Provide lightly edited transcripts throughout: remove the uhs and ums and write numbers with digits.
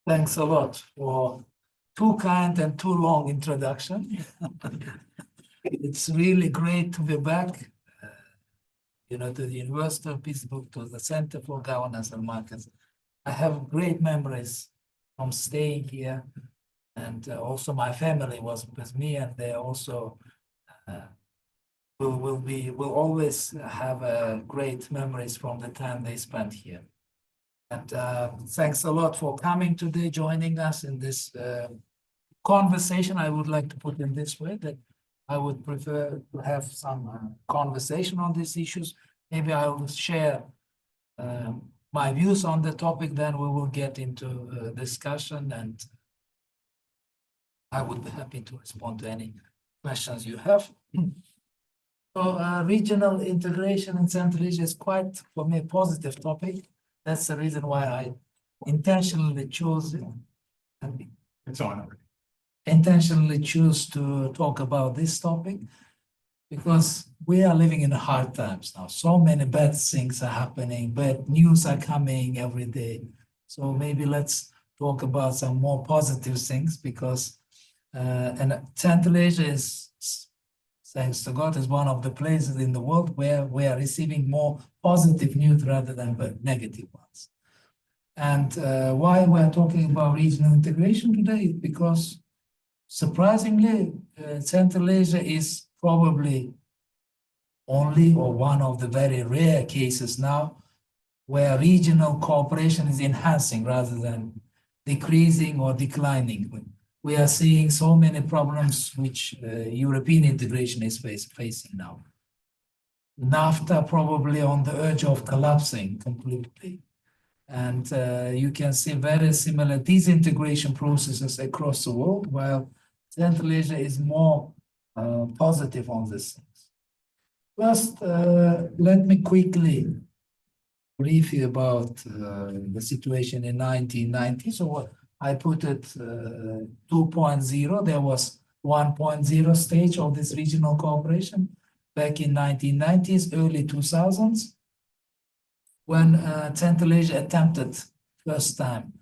Thanks a lot for too kind and too long introduction. It's really great to be back, to the University of Pittsburgh, to the Center for Governance and Markets. I have great memories from staying here, and also my family was with me, and they also will always have great memories from the time they spent here. And thanks a lot for coming today, joining us in this conversation. I would like to put in this way that I would prefer to have some conversation on these issues. Maybe I will share my views on the topic, then we will get into discussion, and I would be happy to respond to any questions you have. So regional integration in Central Asia is quite, for me, a positive topic. That's the reason why I intentionally chose it. It's on. Intentionally choose to talk about this topic because we are living in hard times now. So many bad things are happening, bad news are coming every day. So maybe let's talk about some more positive things because and Central Asia is, thanks to God, is one of the places in the world where we are receiving more positive news rather than negative ones. And why we're talking about regional integration today? Because surprisingly, Central Asia is probably only or one of the very rare cases now where regional cooperation is enhancing rather than decreasing or declining. We are seeing so many problems which European integration is facing now. NAFTA probably on the edge of collapsing completely. And you can see very similar disintegration processes across the world, while Central Asia is more positive on these things. First, let me quickly brief you about the situation in 1990. So I put it 2.0. There was 1.0 stage of this regional cooperation back in 1990s, early 2000s, when Central Asia attempted first time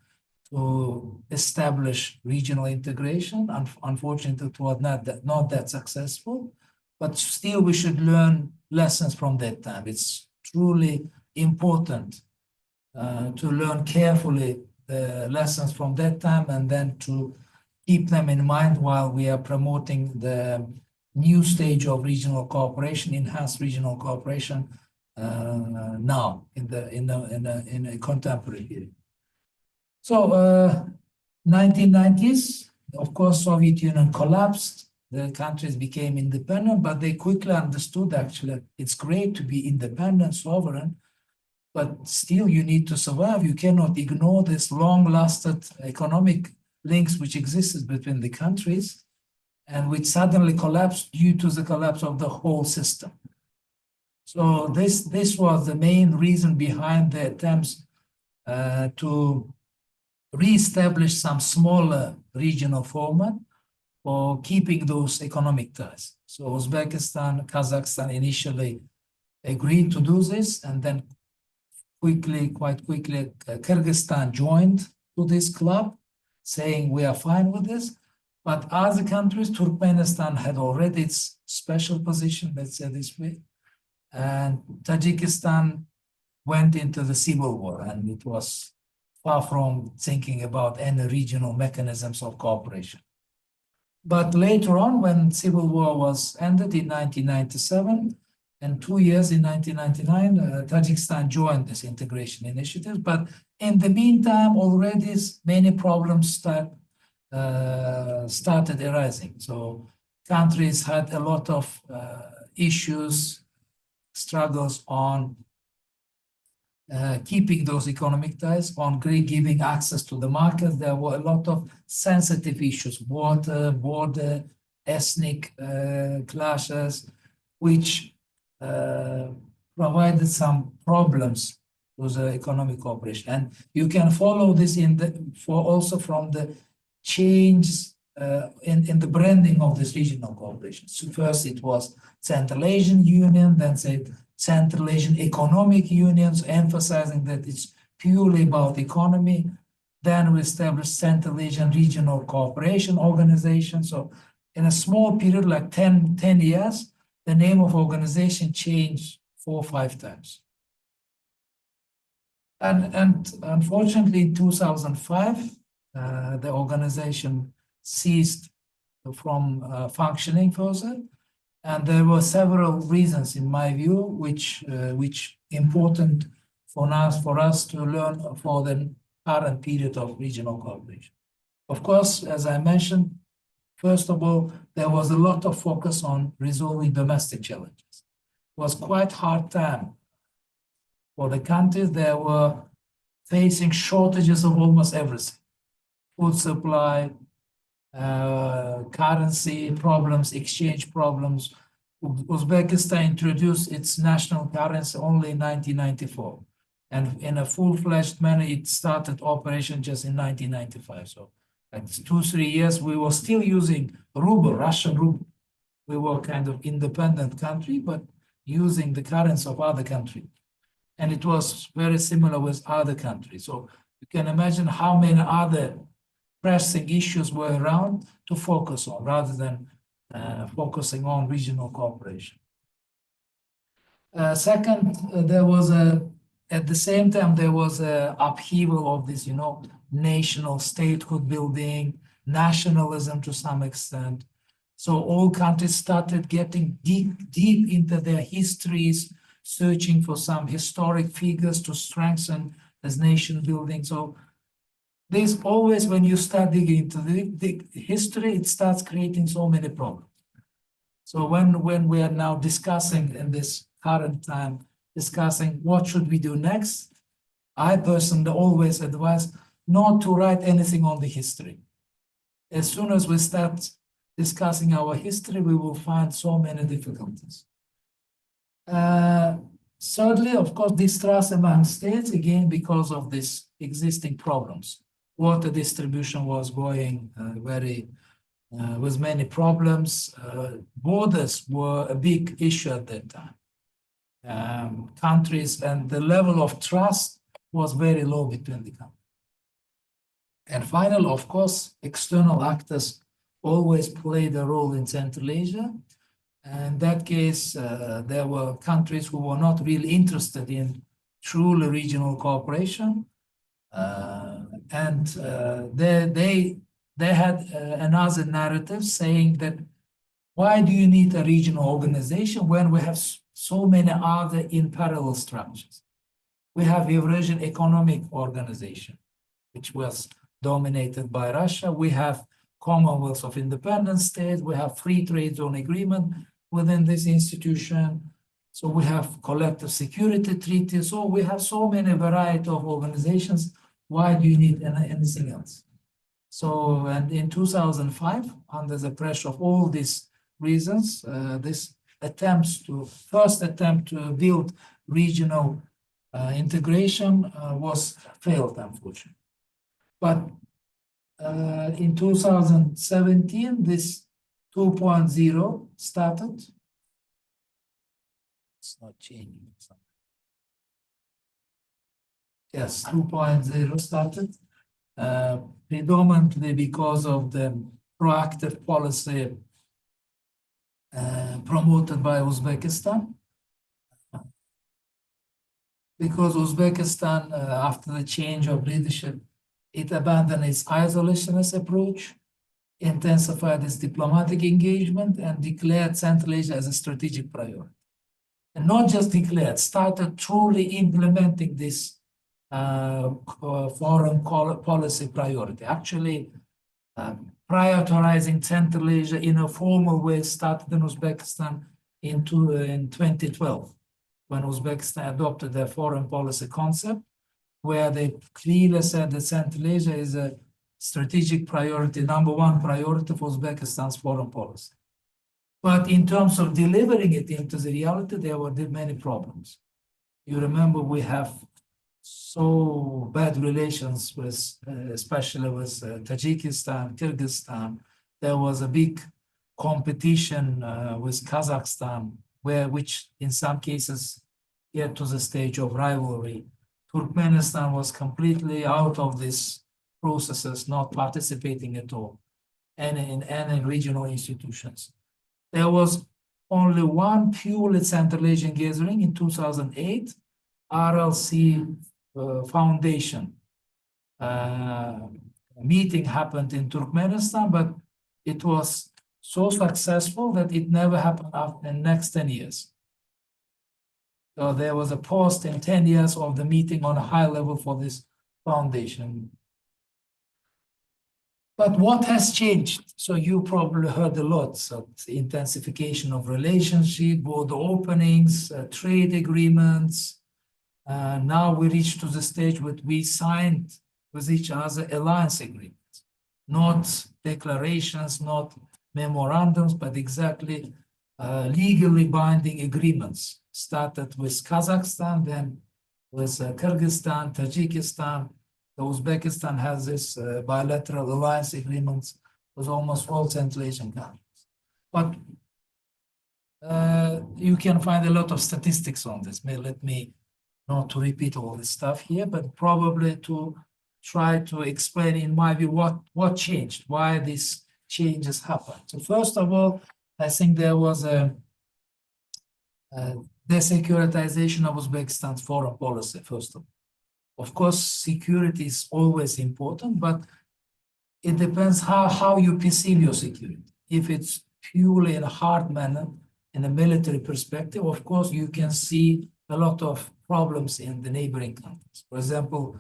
to establish regional integration. Unfortunately, it was not that successful, but still we should learn lessons from that time. It's truly important to learn carefully the lessons from that time and then to keep them in mind while we are promoting the new stage of regional cooperation, enhanced regional cooperation now in a contemporary period. So 1990s, of course, Soviet Union collapsed. The countries became independent, but they quickly understood actually it's great to be independent, sovereign, but still you need to survive. You cannot ignore this long-lasted economic links which existed between the countries and which suddenly collapsed due to the collapse of the whole system. So this was the main reason behind the attempts to re-establish some smaller regional format for keeping those economic ties. So Uzbekistan, Kazakhstan initially agreed to do this, and then quite quickly, Kyrgyzstan joined to this club, saying we are fine with this. But other countries, Turkmenistan had already its special position, let's say this way, and Tajikistan went into the civil war, and it was far from thinking about any regional mechanisms of cooperation. But later on, when civil war was ended in 1997, and 2 years in 1999, Tajikistan joined this integration initiative. But in the meantime, already many problems started arising. So countries had a lot of issues, struggles on keeping those economic ties, on giving access to the market. There were a lot of sensitive issues, water, border, ethnic clashes, which provided some problems to the economic cooperation. And you can follow this also from the change in the branding of this regional cooperation. So first it was Central Asian Union, then said Central Asian Economic Unions, emphasizing that it's purely about economy. Then we established Central Asian Regional Cooperation Organization. So in a small period, like 10 years, the name of organization changed 4 or 5 times. And unfortunately, in 2005, the organization ceased from functioning further. And there were several reasons, in my view, which important for us to learn for the current period of regional cooperation. Of course, as I mentioned, first of all, there was a lot of focus on resolving domestic challenges. It was quite hard time for the countries. They were facing shortages of almost everything: food supply, currency problems, exchange problems. Uzbekistan introduced its national currency only in 1994. And in a full-fledged manner, it started operation just in 1995. So like 2-3 years, we were still using ruble, Russian ruble. We were kind of independent country, but using the currency of other countries. And it was very similar with other countries. So you can imagine how many other pressing issues were around to focus on, rather than focusing on regional cooperation. Second, at the same time, there was an upheaval of this, national statehood building, nationalism to some extent. So all countries started getting deep into their histories, searching for some historic figures to strengthen this nation building. So there's always, when you start digging into the history, it starts creating so many problems. So when we are now discussing in this current time, discussing what should we do next, I personally always advise not to write anything on the history. As soon as we start discussing our history, we will find so many difficulties. Thirdly, of course, distrust among states, again, because of these existing problems. Water distribution was going with many problems. Borders were a big issue at that time. Countries, and the level of trust was very low between the countries. And finally, of course, external actors always played a role in Central Asia. In that case, there were countries who were not really interested in truly regional cooperation. They had another narrative saying that, why do you need a regional organization when we have so many other in parallel structures? We have Eurasian Economic Organization, which was dominated by Russia. We have Commonwealth of Independent States. We have Free Trade Zone Agreement within this institution. So we have collective security treaties. So we have so many variety of organizations. Why do you need anything else? So, and in 2005, under the pressure of all these reasons, this first attempt to build regional integration was failed, unfortunately. But in 2017, this 2.0 started. It's not changing. Yes, 2.0 started, predominantly because of the proactive policy promoted by Uzbekistan. Because Uzbekistan, after the change of leadership, it abandoned its isolationist approach, intensified its diplomatic engagement, and declared Central Asia as a strategic priority. And not just declared, started truly implementing this foreign policy priority. Actually, prioritizing Central Asia in a formal way started in Uzbekistan in 2012, when Uzbekistan adopted their foreign policy concept, where they clearly said that Central Asia is a strategic priority, #1 priority for Uzbekistan's foreign policy. But in terms of delivering it into the reality, there were many problems. You remember we have so bad relations with, especially with Tajikistan, Kyrgyzstan. There was a big competition with Kazakhstan, which in some cases get to the stage of rivalry. Turkmenistan was completely out of this processes, not participating at all, and in any regional institutions. There was only one purely Central Asian gathering in 2008, RLC Foundation meeting happened in Turkmenistan, but it was so successful that it never happened after the next 10 years. So there was a pause in 10 years of the meeting on a high level for this foundation. But what has changed? So you probably heard a lot. So the intensification of relationship, border openings, trade agreements. Now we reached to the stage where we signed with each other alliance agreements, not declarations, not memorandums, but exactly legally binding agreements. Started with Kazakhstan, then with Kyrgyzstan, Tajikistan. Uzbekistan has this bilateral alliance agreements with almost all Central Asian countries. But you can find a lot of statistics on this. Let me not to repeat all this stuff here, but probably to try to explain, in my view, what changed, why these changes happened. So first of all, I think there was a desecuritization of Uzbekistan's foreign policy, first of all. Of course, security is always important, but it depends how you perceive your security. If it's purely in a hard manner, in a military perspective, of course, you can see a lot of problems in the neighboring countries. For example,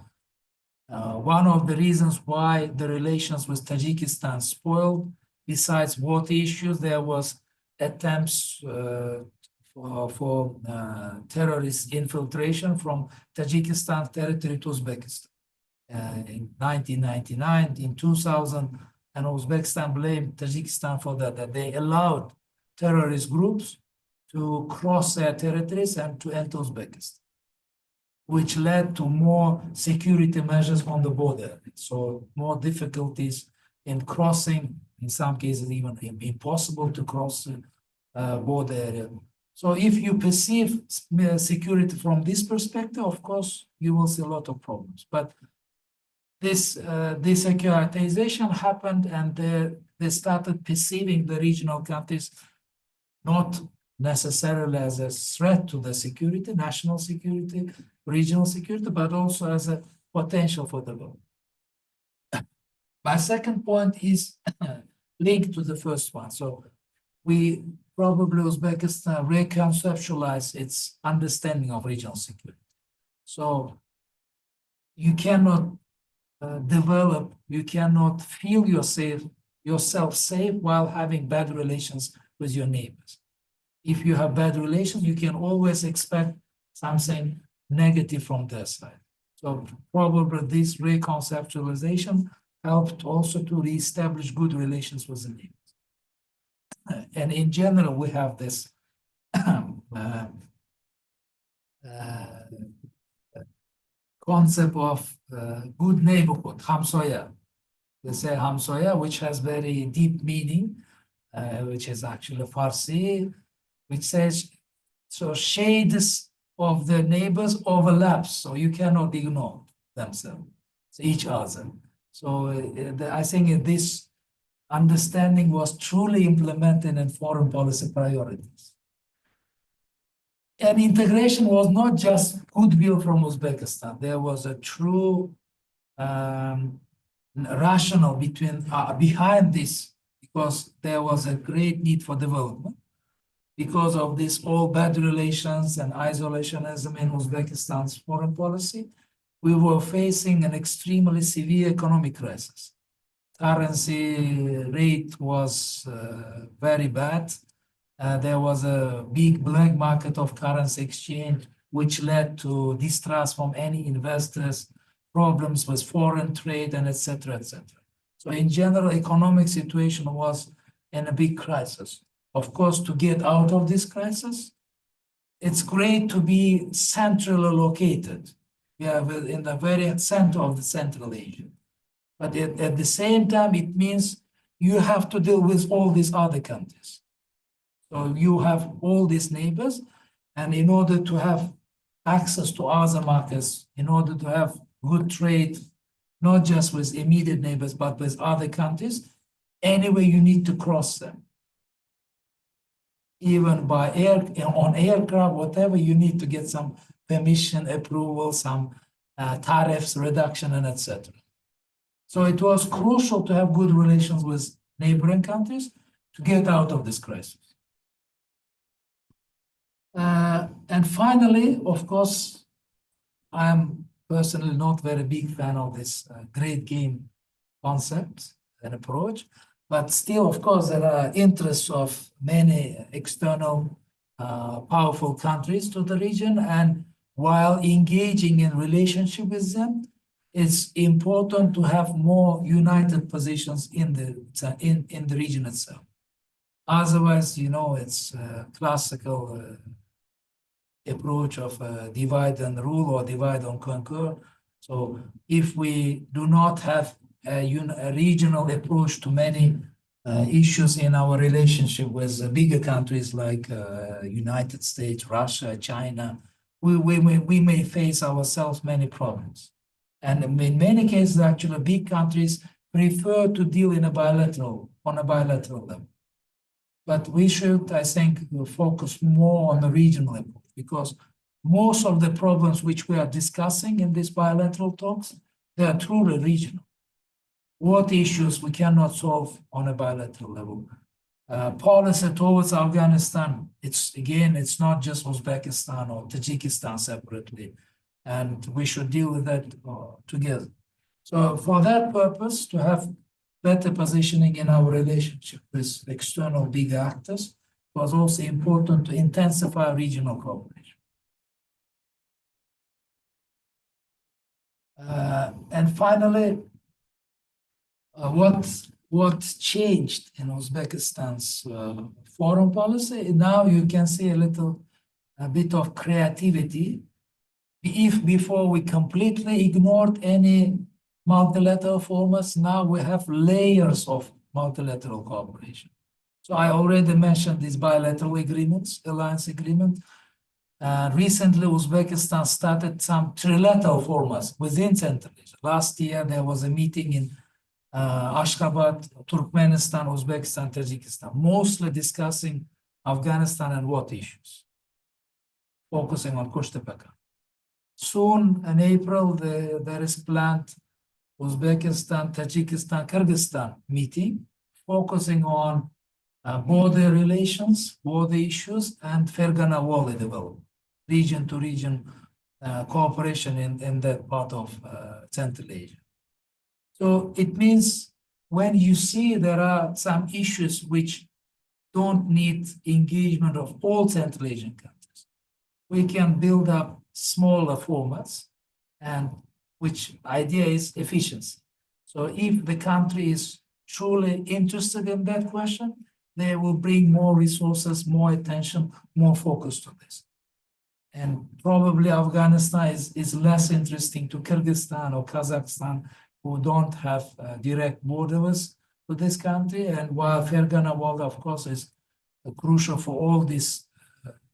one of the reasons why the relations with Tajikistan spoiled, besides water issues, there was attempts for terrorist infiltration from Tajikistan territory to Uzbekistan. In 1999, in 2000, and Uzbekistan blamed Tajikistan for that they allowed terrorist groups to cross their territories and to enter Uzbekistan, which led to more security measures on the border. So more difficulties in crossing, in some cases even impossible to cross the border area. So if you perceive security from this perspective, of course, you will see a lot of problems. But this desecuritization happened, and they started perceiving the regional countries not necessarily as a threat to the security, national security, regional security, but also as a potential for development. My second point is linked to the first one. So we probably Uzbekistan reconceptualize its understanding of regional security. So you cannot develop, you cannot feel yourself safe while having bad relations with your neighbors. If you have bad relations, you can always expect something negative from their side. So probably this reconceptualization helped also to reestablish good relations with the neighbors. And in general, we have this concept of good neighborhood, hamsoya. They say hamsoya, which has very deep meaning, which is actually Farsi, which says, so shades of the neighbors overlaps, so you cannot ignore themselves, each other. So I think this understanding was truly implemented in foreign policy priorities. And integration was not just goodwill from Uzbekistan. There was a true rationale behind this, because there was a great need for development. Because of this all bad relations and isolationism in Uzbekistan's foreign policy, we were facing an extremely severe economic crisis. Currency rate was very bad. There was a big black market of currency exchange, which led to distrust from any investors, problems with foreign trade, and et cetera, et cetera. So in general, economic situation was in a big crisis. Of course, to get out of this crisis, it's great to be centrally located. We are in the very center of the Central Asia. But at the same time, it means you have to deal with all these other countries. So you have all these neighbors, and in order to have access to other markets, in order to have good trade, not just with immediate neighbors, but with other countries. Anyway, you need to cross them. Even by air, on aircraft, whatever, you need to get some permission, approval, some tariffs reduction, and etc. So it was crucial to have good relations with neighboring countries to get out of this crisis. And finally, of course, I'm personally not very big fan of this great game concept and approach, but still, of course, there are interests of many external powerful countries to the region, and while engaging in relationship with them, it's important to have more united positions in the region itself. Otherwise, you know, it's a classical approach of divide and rule or divide and conquer. So if we do not have a regional approach to many issues in our relationship with bigger countries like United States, Russia, China, we may face ourselves many problems. And in many cases, actually, big countries prefer to deal on a bilateral level. But we should, I think, focus more on the regional approach, because most of the problems which we are discussing in these bilateral talks, they are truly regional. What issues we cannot solve on a bilateral level? Policy towards Afghanistan, it's not just Uzbekistan or Tajikistan separately, and we should deal with that together. So for that purpose, to have better positioning in our relationship with external big actors, it was also important to intensify regional cooperation. And finally, what changed in Uzbekistan's foreign policy? Now you can see a bit of creativity. If before we completely ignored any multilateral formats, now we have layers of multilateral cooperation. So I already mentioned these bilateral agreements, alliance agreement. Recently, Uzbekistan started some trilateral formats within Central Asia. Last year, there was a meeting in Ashgabat, Turkmenistan, Uzbekistan, Tajikistan, mostly discussing Afghanistan and what issues, focusing on Kushtapaka. Soon in April, there is planned Uzbekistan, Tajikistan, Kyrgyzstan meeting, focusing on border relations, border issues, and Fergana Valley development, region to region cooperation in that part of Central Asia. So it means when you see there are some issues which don't need engagement of all Central Asian countries, we can build up smaller formats, and which idea is efficiency. So if the country is truly interested in that question, they will bring more resources, more attention, more focus to this. And probably Afghanistan is less interesting to Kyrgyzstan or Kazakhstan, who don't have direct borders with this country. And while Fergana Valley, of course, is crucial for all these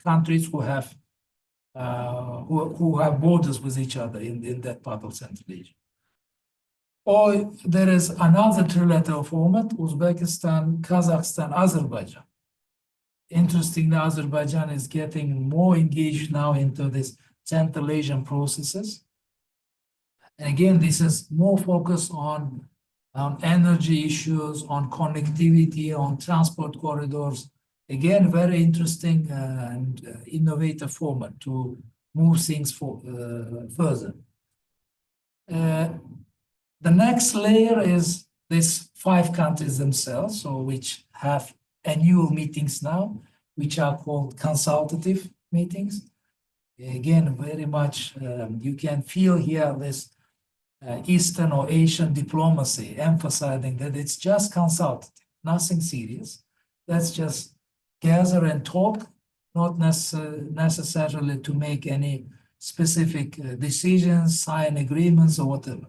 countries who have borders with each other in that part of Central Asia. Or there is another trilateral format, Uzbekistan, Kazakhstan, Azerbaijan. Interestingly, Azerbaijan is getting more engaged now into this Central Asian processes. And again, this is more focused on energy issues, on connectivity, on transport corridors. Again, very interesting and innovative format to move things further. The next layer is these 5 countries themselves, so which have annual meetings now, which are called consultative meetings. Again, very much you can feel here this Eastern or Asian diplomacy, emphasizing that it's just consultative, nothing serious. Let's just gather and talk, not necessarily to make any specific decisions, sign agreements, or whatever.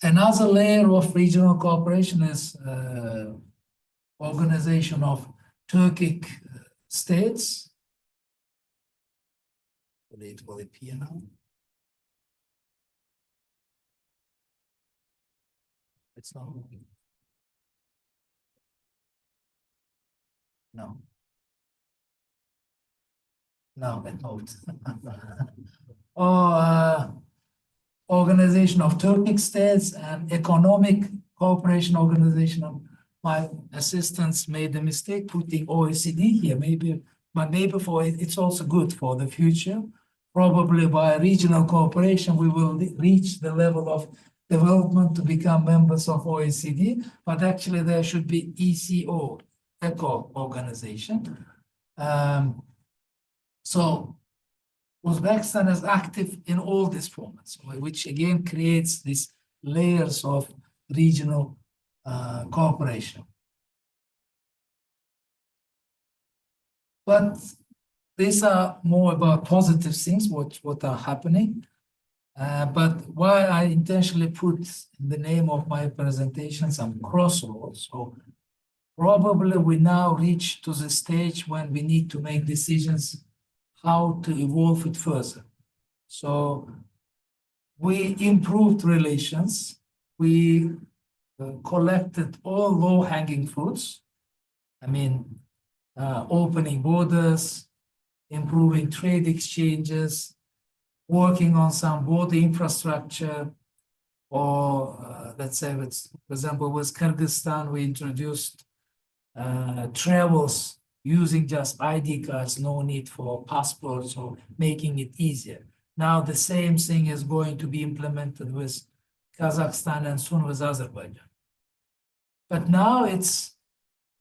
Another layer of regional cooperation is organization of Turkic states. Will it appear now? It's not moving. No. No, it moved. Organization of Turkic States and Economic Cooperation Organization. My assistants made the mistake putting OECD here, maybe, but maybe for it's also good for the future. Probably by regional cooperation, we will reach the level of development to become members of OECD, but actually there should be ECO, ECO organization. So Uzbekistan is active in all these formats, which again creates these layers of regional cooperation. But these are more about positive things, what are happening. But why I intentionally put in the name of my presentation some crossroads. So probably we now reach to the stage when we need to make decisions how to evolve it further. So we improved relations. We collected all low-hanging fruits. I mean, opening borders, improving trade exchanges, working on some border infrastructure, or let's say, for example, with Kyrgyzstan, we introduced travels using just ID cards, no need for passports, or making it easier. Now the same thing is going to be implemented with Kazakhstan and soon with Azerbaijan. But now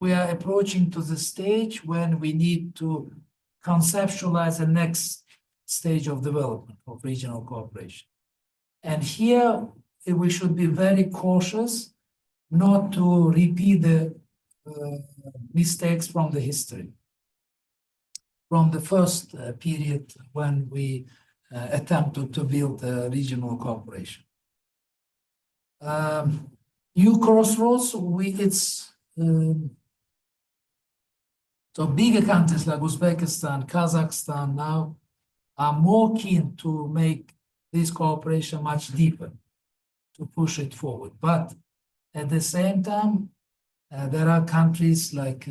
we are approaching to the stage when we need to conceptualize the next stage of development of regional cooperation. And here we should be very cautious not to repeat the mistakes from the history, from the first period when we attempted to build regional cooperation. New crossroads, so bigger countries like Uzbekistan, Kazakhstan now are more keen to make this cooperation much deeper, to push it forward. But at the same time, there are countries like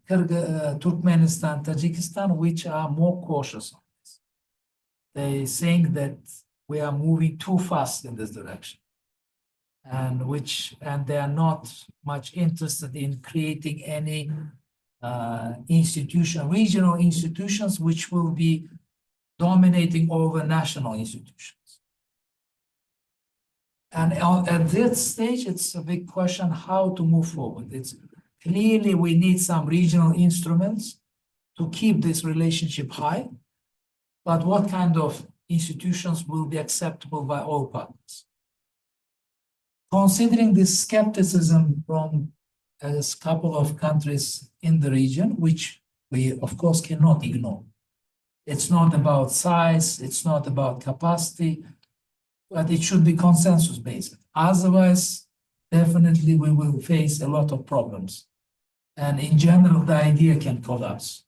Turkmenistan, Tajikistan, which are more cautious on this. They think that we are moving too fast in this direction, and they are not much interested in creating any regional institutions which will be dominating over national institutions. And at this stage, it's a big question how to move forward. It's clearly we need some regional instruments to keep this relationship high, but what kind of institutions will be acceptable by all partners? Considering this skepticism from a couple of countries in the region, which we of course cannot ignore. It's not about size, it's not about capacity, but it should be consensus-based. Otherwise, definitely we will face a lot of problems. And in general, the idea can collapse.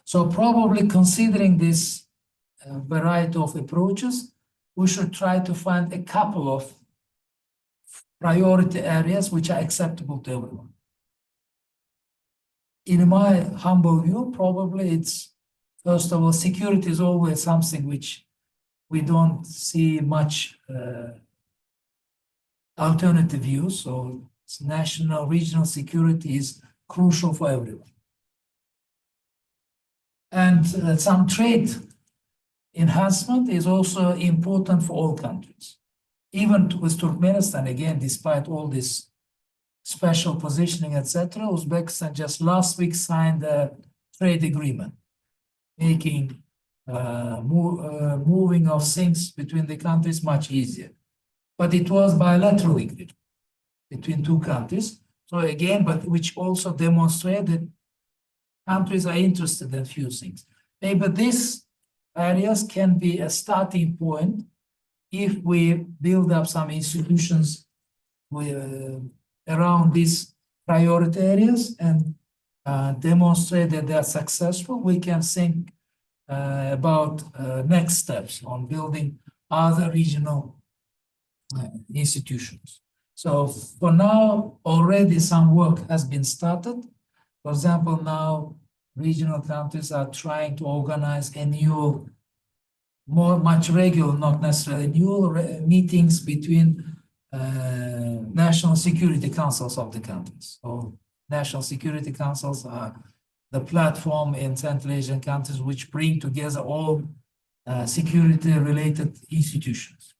So probably considering this variety of approaches, we should try to find a couple of priority areas which are acceptable to everyone. In my humble view, probably it's, first of all, security is always something which we don't see much alternative view. So national, regional security is crucial for everyone. And some trade enhancement is also important for all countries. Even with Turkmenistan, again, despite all this special positioning, etc., Uzbekistan just last week signed a trade agreement, making moving of things between the countries much easier. But it was bilateral agreement between two countries. So again, but which also demonstrated countries are interested in few things. Maybe these areas can be a starting point if we build up some institutions around these priority areas and demonstrate that they are successful. We can think about next steps on building other regional institutions. So for now, already some work has been started. For example, now regional countries are trying to organize annual, much regular, not necessarily annual meetings between national security councils of the countries. So national security councils are the platform in Central Asian countries which bring together all security-related institutions,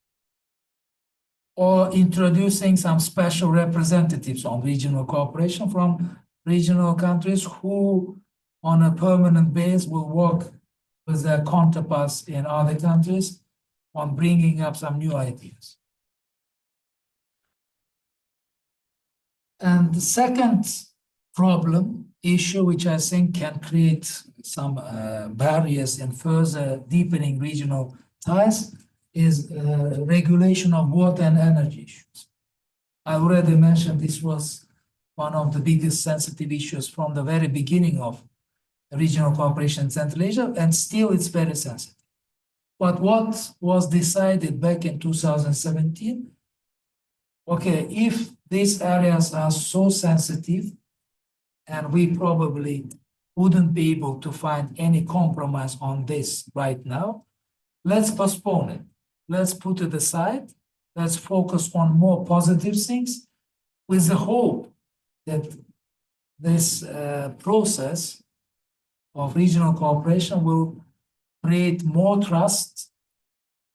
or introducing some special representatives on regional cooperation from regional countries who, on a permanent basis, will work with their counterparts in other countries on bringing up some new ideas. And the second issue, which I think can create some barriers in further deepening regional ties, is regulation of water and energy issues. I already mentioned this was one of the biggest sensitive issues from the very beginning of regional cooperation in Central Asia, and still it's very sensitive. But what was decided back in 2017, okay, if these areas are so sensitive, and we probably wouldn't be able to find any compromise on this right now, let's postpone it. Let's put it aside. Let's focus on more positive things with the hope that this process of regional cooperation will create more trust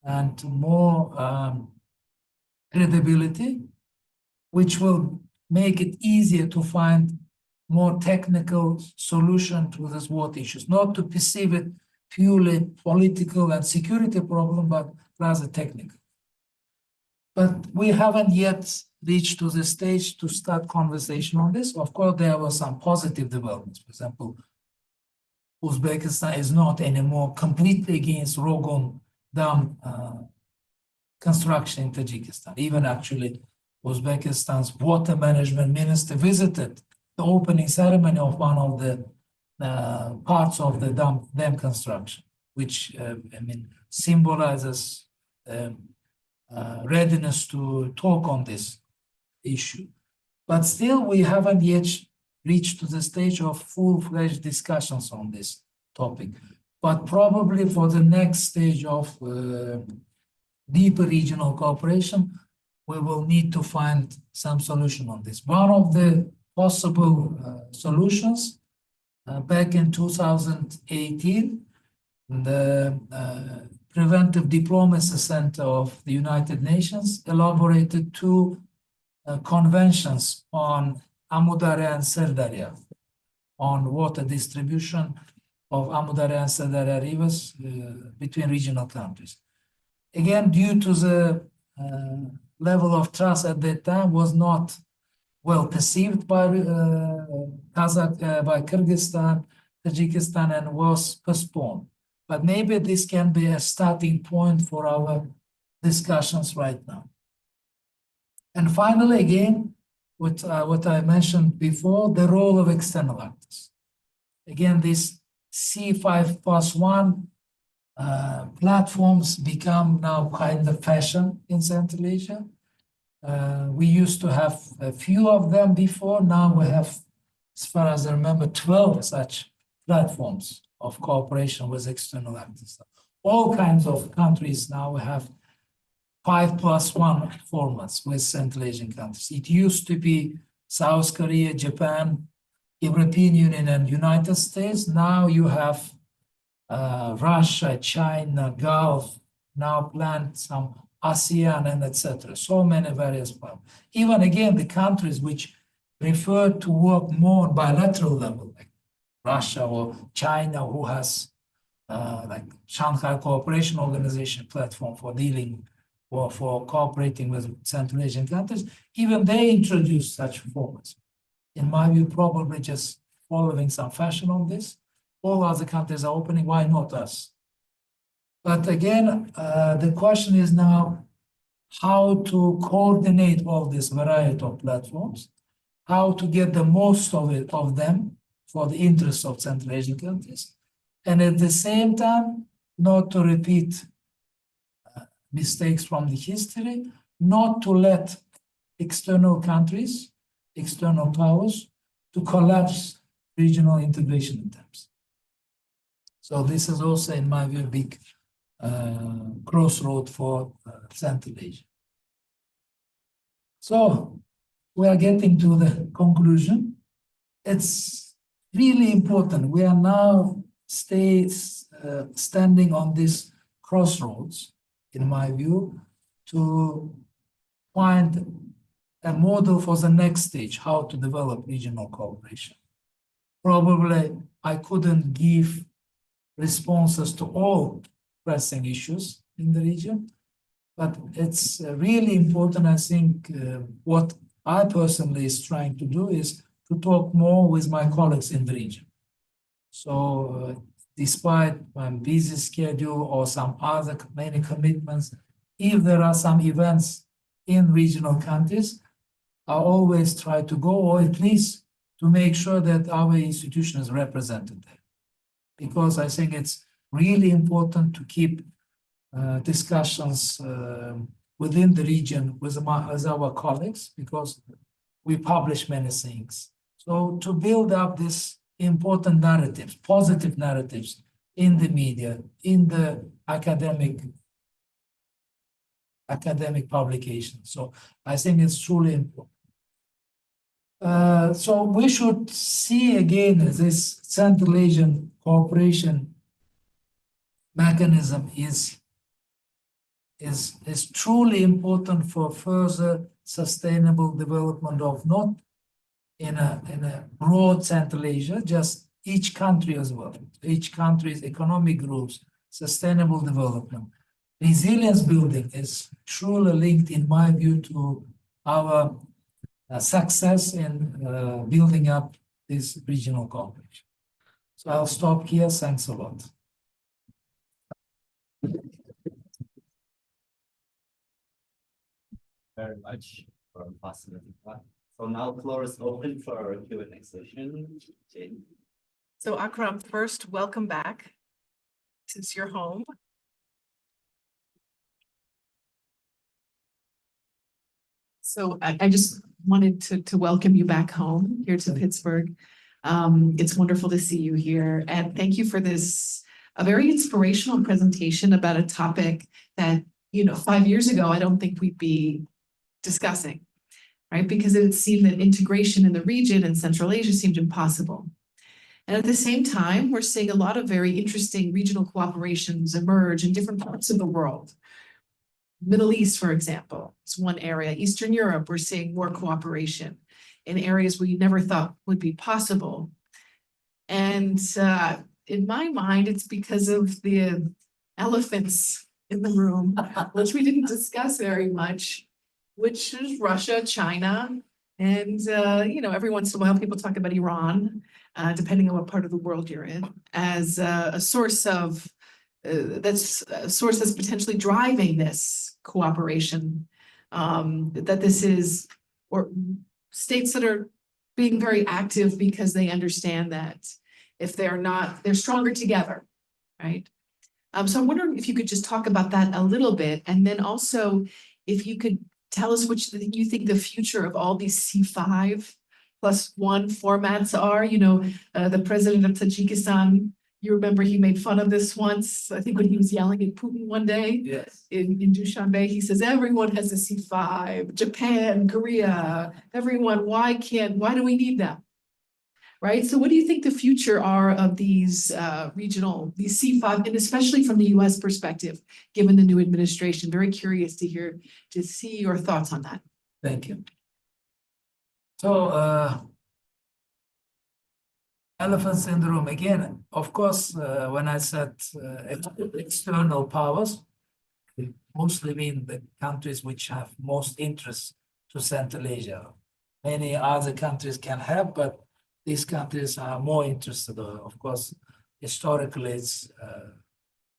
and more credibility, which will make it easier to find more technical solution to these water issues, not to perceive it purely political and security problem, but rather technical. But we haven't yet reached to the stage to start conversation on this. Of course, there were some positive developments. For example, Uzbekistan is not anymore completely against Rogun Dam construction in Tajikistan. Even actually, Uzbekistan's water management minister visited the opening ceremony of one of the parts of the dam construction, which symbolizes readiness to talk on this issue. But still, we haven't yet reached to the stage of full-fledged discussions on this topic. But probably for the next stage of deeper regional cooperation, we will need to find some solution on this. One of the possible solutions back in 2018, the Preventive Diplomacy Center of the United Nations elaborated two conventions on Amudarya and Sirdarya, on water distribution of Amudarya and Sirdarya rivers between regional countries. Again, due to the level of trust at that time was not well perceived by by Kyrgyzstan, Tajikistan, and was postponed. But maybe this can be a starting point for our discussions right now. And finally, again, what I mentioned before, the role of external actors. Again, this C5+1 platforms become now kind of fashion in Central Asia. We used to have a few of them before. Now we have, as far as I remember, 12 such platforms of cooperation with external actors. All kinds of countries now have 5+1 formats with Central Asian countries. It used to be South Korea, Japan, European Union, and United States. Now you have Russia, China, Gulf, now planned some ASEAN, and etc. So many various problems. Even again, the countries which prefer to work more on bilateral level, like Russia or China, who has like Shanghai Cooperation Organization platform for dealing or for cooperating with Central Asian countries, even they introduce such formats. In my view, probably just following some fashion on this. All other countries are opening, why not us? But again, the question is now how to coordinate all this variety of platforms, how to get the most of them for the interests of Central Asian countries, and at the same time, not to repeat mistakes from the history, not to let external countries, external powers to collapse regional integration attempts. So this is also, in my view, a big crossroad for Central Asia. So we are getting to the conclusion. It's really important. We are now standing on this crossroads, in my view, to find a model for the next stage, how to develop regional cooperation. Probably I couldn't give responses to all pressing issues in the region, but it's really important. I think what I personally is trying to do is to talk more with my colleagues in the region. So despite my busy schedule or some other many commitments, if there are some events in regional countries, I always try to go, or at least to make sure that our institution is represented there. Because I think it's really important to keep discussions within the region with our colleagues, because we publish many things. So to build up these important narratives, positive narratives in the media, in the academic publications. So I think it's truly important. So we should see again this Central Asian cooperation mechanism is truly important for further sustainable development of not in a broad Central Asia, just each country as well. Each country's economic groups, sustainable development. Resilience building is truly linked, in my view, to our success in building up this regional cooperation. So I'll stop here. Thanks a lot. Very much for a fascinating part. So now floor is open for a Q&A session. Jane. So Akram, first, welcome back. Since you're home. So I just wanted to welcome you back home here to Pittsburgh. It's wonderful to see you here, and thank you for this a very inspirational presentation about a topic that 5 years ago I don't think we'd be discussing, right? Because it seemed that integration in the region and Central Asia seemed impossible. And at the same time, we're seeing a lot of very interesting regional cooperations emerge in different parts of the world. Middle East, for example, is one area. Eastern Europe, we're seeing more cooperation in areas we never thought would be possible. And in my mind, it's because of the elephants in the room, which we didn't discuss very much, which is Russia, China, and every once in a while people talk about Iran, depending on what part of the world you're in, as a source of that's potentially driving this cooperation. That this is, or states that are being very active because they understand that if they're not, they're stronger together, right? So I'm wondering if you could just talk about that a little bit, and then also if you could tell us which you think the future of all these C5+1 formats are. The president of Tajikistan, you remember he made fun of this once, I think when he was yelling at Putin one day. Yes. In Dushanbe, he says, everyone has a C5, Japan, Korea, everyone, why do we need them? Right? So what do you think the future are of these these C5, and especially from the US perspective, given the new administration? Very curious to see your thoughts on that. Thank you. So elephants in the room. Again, of course, when I said external powers, we mostly mean the countries which have most interest to Central Asia. Many other countries can have, but these countries are more interested. Of course, historically it's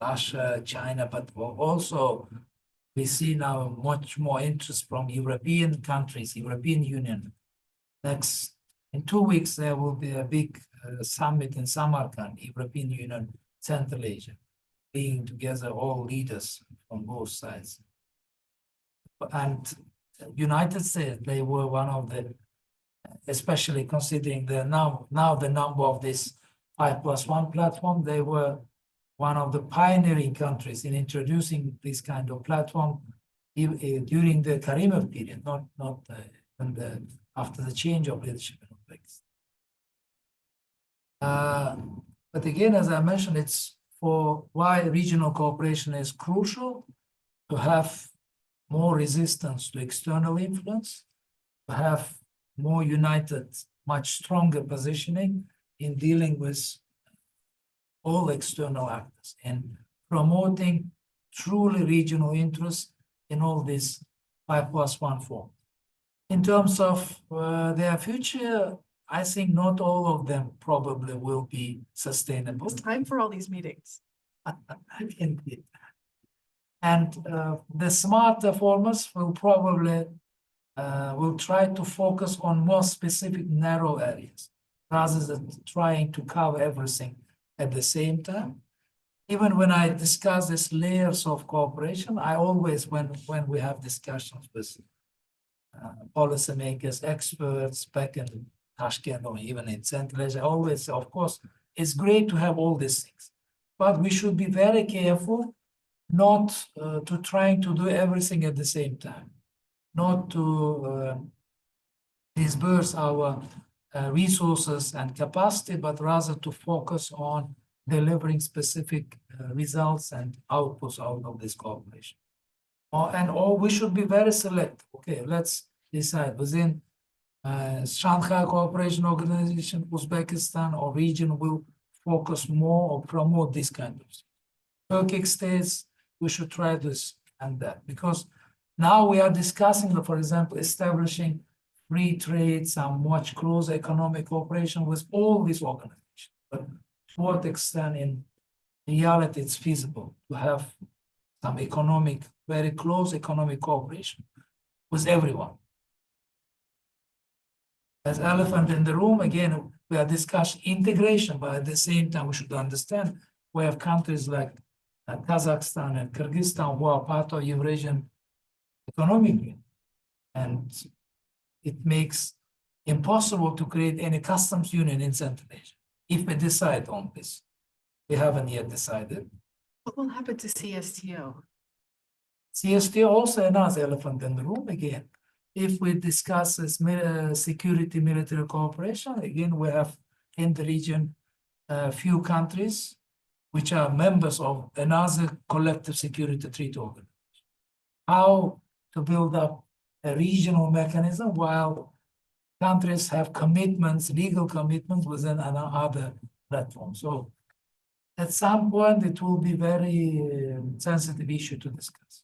Russia, China, but also we see now much more interest from European countries, European Union. Next, in 2 weeks, there will be a big summit in Samarkand, European Union, Central Asia, bringing together all leaders from both sides. And United States, they were one of the, especially considering the now the number of this 5+1 platform, they were one of the pioneering countries in introducing this kind of platform during the Karimov period, not after the change of leadership in Uzbekistan. But again, as I mentioned, it's for why regional cooperation is crucial to have more resistance to external influence, to have more united, much stronger positioning in dealing with all external actors and promoting truly regional interests in all these 5+1 form. In terms of their future, I think not all of them probably will be sustainable. It's time for all these meetings. Indeed. And the smarter formers will probably will try to focus on more specific narrow areas rather than trying to cover everything at the same time. Even when I discuss these layers of cooperation, I always, when we have discussions with policymakers, experts back in Tashkent or even in Central Asia, I always say, of course, it's great to have all these things, but we should be very careful not to trying to do everything at the same time, not to disperse our resources and capacity, but rather to focus on delivering specific results and outputs out of this cooperation. Or we should be very selective. Okay, let's decide within Shanghai Cooperation Organization, Uzbekistan, or region will focus more or promote this kind of thing. Turkic states, we should try this and that, because now we are discussing, for example, establishing free trade, some much closer economic cooperation with all these organizations. But to what extent in reality it's feasible to have some economic, very close economic cooperation with everyone? As elephant in the room, again, we are discussing integration, but at the same time, we should understand we have countries like Kazakhstan and Kyrgyzstan who are part of Eurasian Economic Union. And it makes impossible to create any customs union in Central Asia if we decide on this. We haven't yet decided. What will happen to CSTO? CSTO also another elephant in the room again. If we discuss this security military cooperation, again, we have in the region a few countries which are members of another collective security treaty organization. How to build up a regional mechanism while countries have commitments, legal commitments within another platform. So at some point, it will be very sensitive issue to discuss.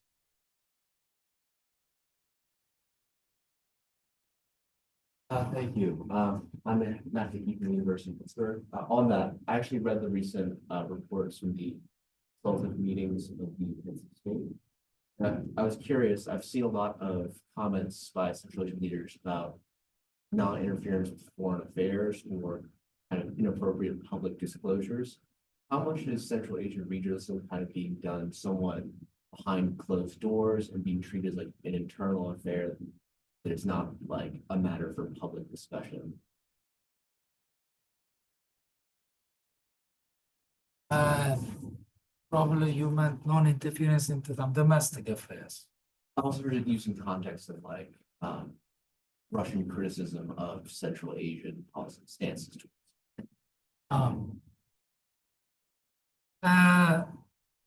Thank you. I'm at Matthew Eaton University in Pittsburgh. On that, I actually read the recent reports from the consultative meetings of the United States. I was curious, I've seen a lot of comments by Central Asian leaders about non-interference with foreign affairs or kind of inappropriate public disclosures. How much is Central Asian regionalism kind of being done somewhat behind closed doors and being treated like an internal affair that it's not like a matter for public discussion? Probably you meant non-interference into some domestic affairs. I also heard it used in context of like Russian criticism of Central Asian policy stances.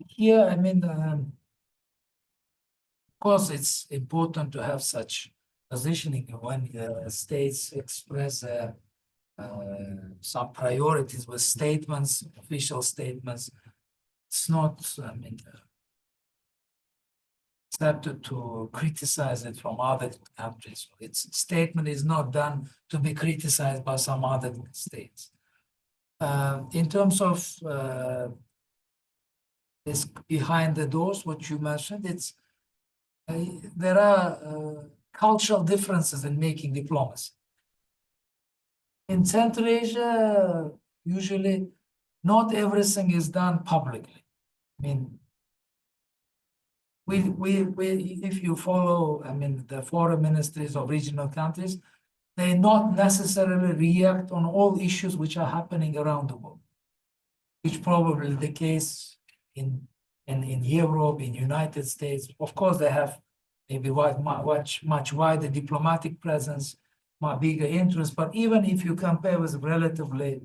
Here, I mean, of course, it's important to have such positioning when states express some priorities with statements, official statements. It's not, I mean, accepted to criticize it from other countries. Its statement is not done to be criticized by some other states. In terms of this behind the doors, what you mentioned, it's there are cultural differences in making diplomacy. In Central Asia, usually not everything is done publicly. I mean, if you follow, I mean, the foreign ministries of regional countries, they not necessarily react on all issues which are happening around the world, which probably the case in Europe, in United States. Of course, they have maybe much wider diplomatic presence, much bigger interest. But even if you compare with relatively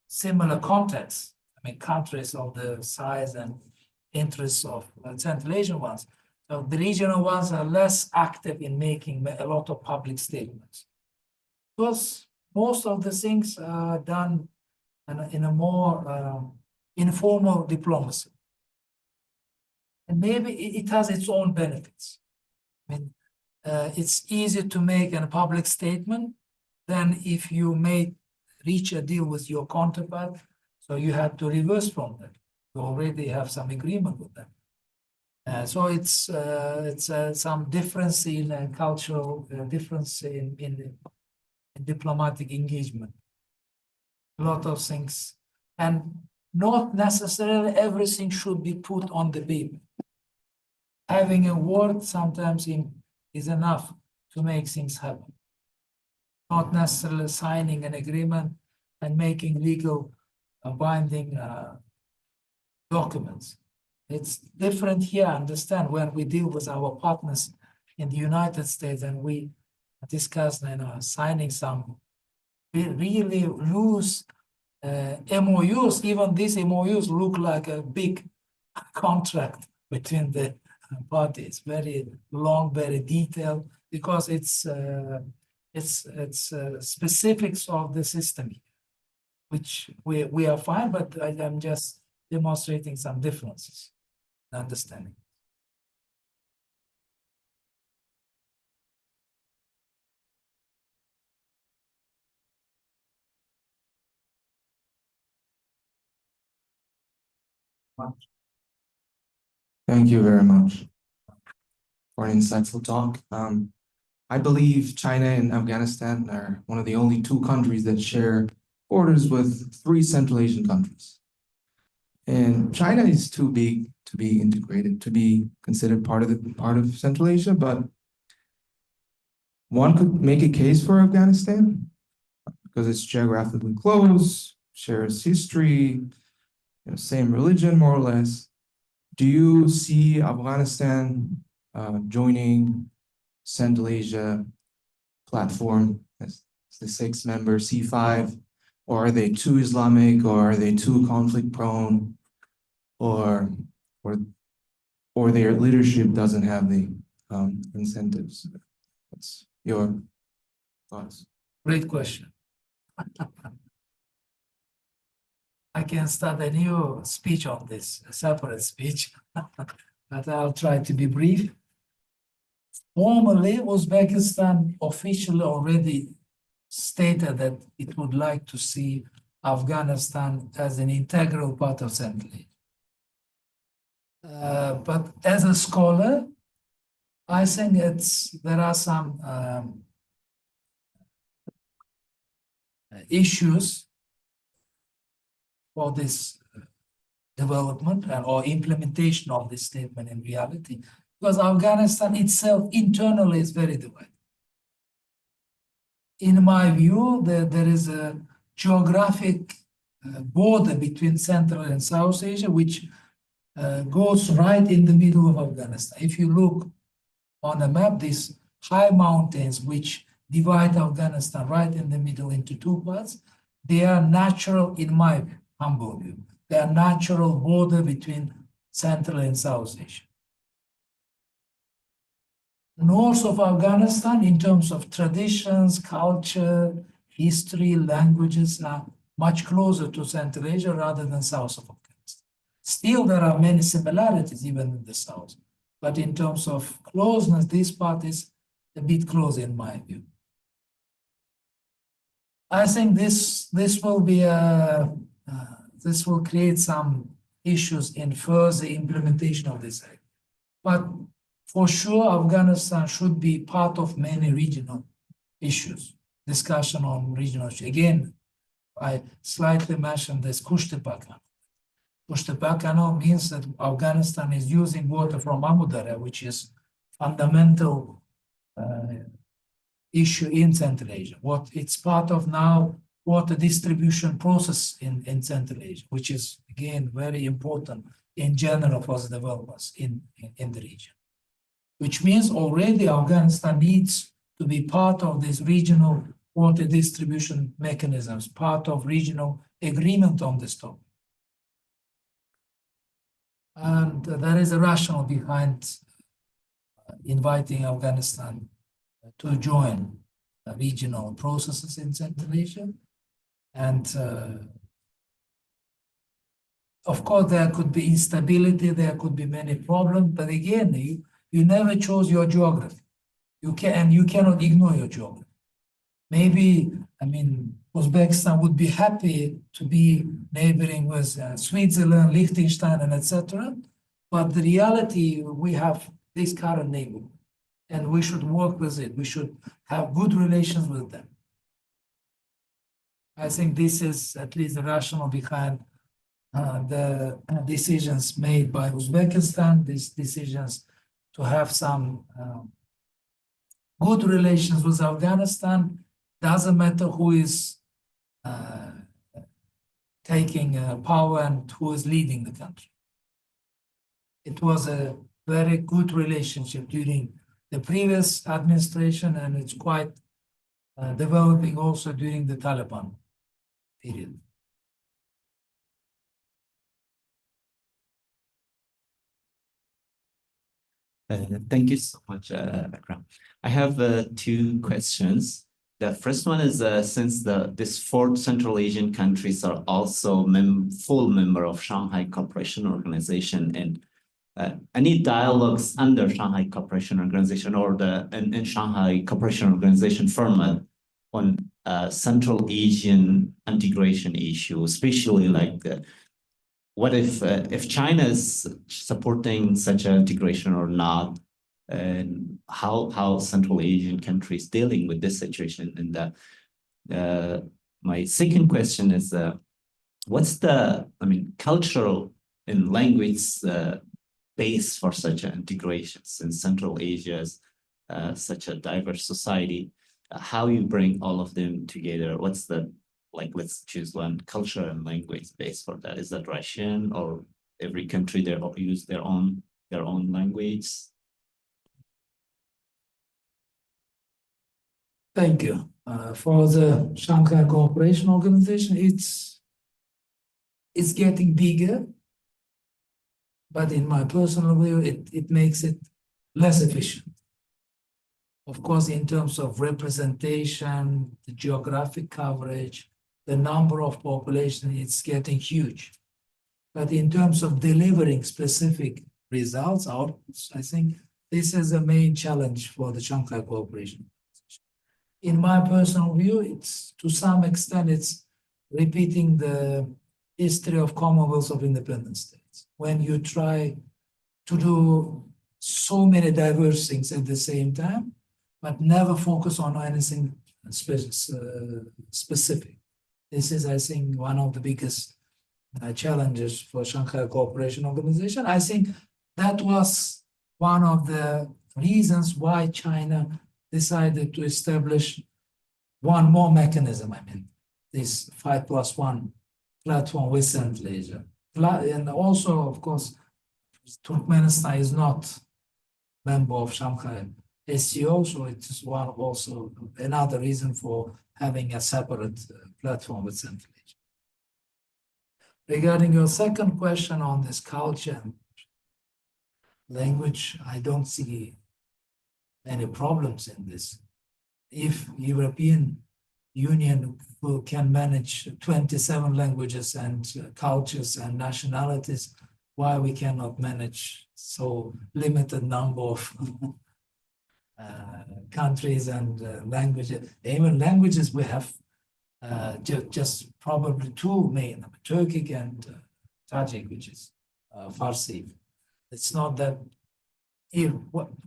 similar contexts, I mean, countries of the size and interests of Central Asian ones, so the regional ones are less active in making a lot of public statements. Because most of the things are done in a more informal diplomacy. And maybe it has its own benefits. I mean, it's easier to make a public statement than if you reach a deal with your counterpart. So you have to reverse from that. You already have some agreement with them. So it's some difference in cultural difference in diplomatic engagement. A lot of things, and not necessarily everything should be put on the paper. Having a word sometimes is enough to make things happen. Not necessarily signing an agreement and making legal binding documents. It's different here, understand, when we deal with our partners in the United States and we discuss signing some really loose MOUs. Even these MOUs look like a big contract between the parties, very long, very detailed, because it's specifics of the system, which we are fine, but I'm just demonstrating some differences in understanding. Thank you very much for an insightful talk. I believe China and Afghanistan are one of the only two countries that share borders with 3 Central Asian countries. And China is too big to be integrated, to be considered part of Central Asia, but one could make a case for Afghanistan because it's geographically close, shares history, same religion, more or less. Do you see Afghanistan joining Central Asia platform as the 6-member C5, or are they too Islamic, or are they too conflict prone, or their leadership doesn't have the incentives? What's your thoughts? Great question. I can start a new speech on this, a separate speech, but I'll try to be brief. Formally, Uzbekistan officially already stated that it would like to see Afghanistan as an integral part of Central Asia. But as a scholar, I think there are some issues for this development or implementation of this statement in reality, because Afghanistan itself internally is very divided. In my view, there is a geographic border between Central and South Asia, which goes right in the middle of Afghanistan. If you look on a map, these high mountains which divide Afghanistan right in the middle into 2 parts, they are natural, in my humble view. They are natural border between Central and South Asia. North of Afghanistan, in terms of traditions, culture, history, languages, are much closer to Central Asia rather than south of Afghanistan. Still, there are many similarities even in the south, but in terms of closeness, this part is a bit closer in my view. I think this will create some issues in further implementation of this act. But for sure, Afghanistan should be part of many regional issues, discussion on regional issues. Again, I slightly mentioned this Kushtipa. Pushta Canal means that Afghanistan is using water from Amu Darya, which is fundamental issue in Central Asia. What it's part of now water distribution process in Central Asia, which is again very important in general for the developers in the region. Which means already Afghanistan needs to be part of this regional water distribution mechanisms, part of regional agreement on this topic. And there is a rationale behind inviting Afghanistan to join regional processes in Central Asia. And of course, there could be instability, there could be many problems, but again, you never chose your geography. You cannot ignore your geography. Maybe, I mean, Uzbekistan would be happy to be neighboring with Switzerland, Liechtenstein, and etc. But the reality, we have this current neighborhood, and we should work with it. We should have good relations with them. I think this is at least the rationale behind the decisions made by Uzbekistan, these decisions to have some good relations with Afghanistan. Doesn't matter who is taking power and who is leading the country. It was a very good relationship during the previous administration, and it's quite developing also during the Taliban period. Thank you so much, Akram. I have two questions. The first one is since these 4 Central Asian countries are also full member of Shanghai Cooperation Organization, and any dialogues under Shanghai Cooperation Organization or in Shanghai Cooperation Organization format on Central Asian integration issue, especially like what if China is supporting such an integration or not, and how Central Asian countries dealing with this situation? And my second question is, what's the, cultural and language base for such an integration, since Central Asia is such a diverse society? How you bring all of them together? What's the, let's choose one, culture and language base for that? Is that Russian, or every country they use their own language? Thank you. For the Shanghai Cooperation Organization, it's getting bigger, but in my personal view, it makes it less efficient. Of course, in terms of representation, the geographic coverage, the number of population, it's getting huge. But in terms of delivering specific results, outputs, I think this is a main challenge for the Shanghai Cooperation. In my personal view, it's to some extent, it's repeating the history of Commonwealth of Independent States. When you try to do so many diverse things at the same time, but never focus on anything specific. This is, I think, one of the biggest challenges for Shanghai Cooperation Organization. I think that was one of the reasons why China decided to establish one more mechanism. This 5+1 platform with Central Asia. And also, of course, Turkmenistan is not member of Shanghai SCO, so it is also another reason for having a separate platform with Central Asia. Regarding your second question on this culture and language, I don't see any problems in this. If European Union can manage 27 languages and cultures and nationalities, why we cannot manage so limited number of countries and languages? Even languages, we have just probably 2 main, Turkic and Tajik, which is Farsi. It's not that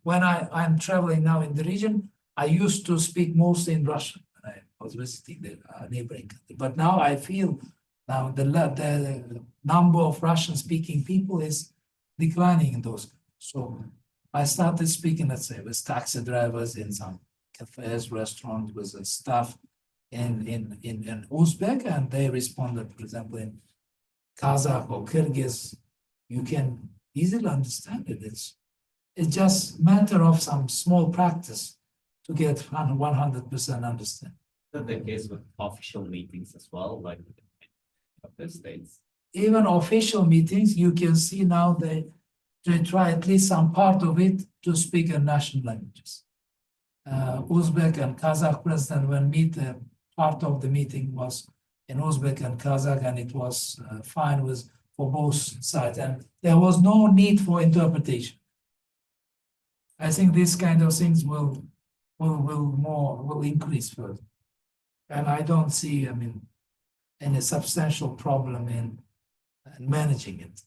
when I'm traveling now in the region, I used to speak mostly in Russian when I was visiting the neighboring country. But now I feel Now, the number of Russian-speaking people is declining in those countries. So I started speaking, let's say, with taxi drivers in some cafes, restaurants, with the staff in Uzbek, and they responded, for example, in Kazakh or Kyrgyz, you can easily understand it. It's just matter of some small practice to get 100% understand. Is that the case with official meetings as well, like of the states? Even official meetings, you can see now they try at least some part of it to speak in national languages. Uzbek and Kazakh president when meet, part of the meeting was in Uzbek and Kazakh, and it was fine with for both sides, and there was no need for interpretation. I think these kind of things will increase further, and I don't see, I mean, any substantial problem in managing it.